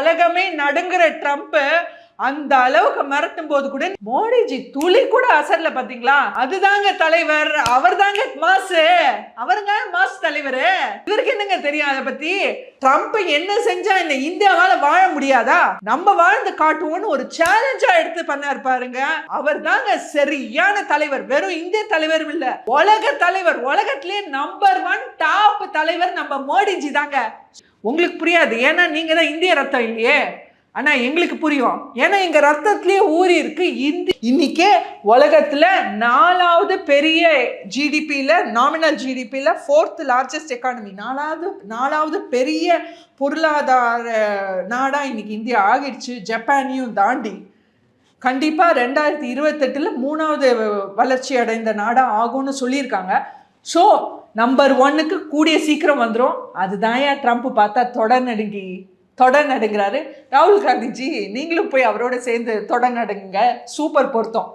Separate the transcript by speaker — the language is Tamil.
Speaker 1: உலகமே நடுங்குற ட்ரம்ப் அந்த அளவுக்கு மிரட்டும் போது கூட மோடிஜி துளி கூட அசர்ல பாத்தீங்களா? அதுதாங்க தலைவர், அவர் தாங்க மாசு, அவருங்க மாசு தலைவர். இவருக்கு என்னங்க தெரியும் அதை பத்தி? ட்ரம்ப் என்ன செஞ்சா இந்த இந்தியாவால வாழ முடியாதா, நம்ம வாழ்ந்து காட்டுவோம்னு ஒரு சேலஞ்சா எடுத்து பண்ணாரு பாருங்க. அவர் தாங்க சரியான தலைவர். வெறும் இந்திய தலைவரும் இல்ல, உலக தலைவர். உலகத்திலே நம்பர் 1 டாப் தலைவர் நம்ம மோடிஜி தாங்க. உங்களுக்கு புரியாது, ஏன்னா நீங்க தான் இந்திய ரத்தம் இல்லையே. ஆனா எங்களுக்கு புரியும், ஏன்னா எங்க ரத்தத்திலேயே ஊறி இருக்கு. இன்னைக்கே உலகத்துல 4வது பெரிய ஜிடிபியில, நாமினல் ஜிடிபியில 4th லார்ஜஸ்ட் எக்கானமி, 4வது பெரிய பொருளாதார நாடா இன்னைக்கு இந்தியா ஆகிடுச்சு, ஜப்பானையும் தாண்டி. கண்டிப்பா 2028 3வது வளர்ச்சி அடைந்த நாடா ஆகும்னு சொல்லியிருக்காங்க. ஸோ நம்பர் 1க்கு கூடிய சீக்கிரம் வந்துடும். அதுதான் ஏன் ட்ரம்ப் பார்த்தா தொடர் நடுங்கிறாரு. ராகுல் காந்திஜி, நீங்களும் போய் அவரோட சேர்ந்து தொடர் நடுங்க. சூப்பர் பொருத்தம்.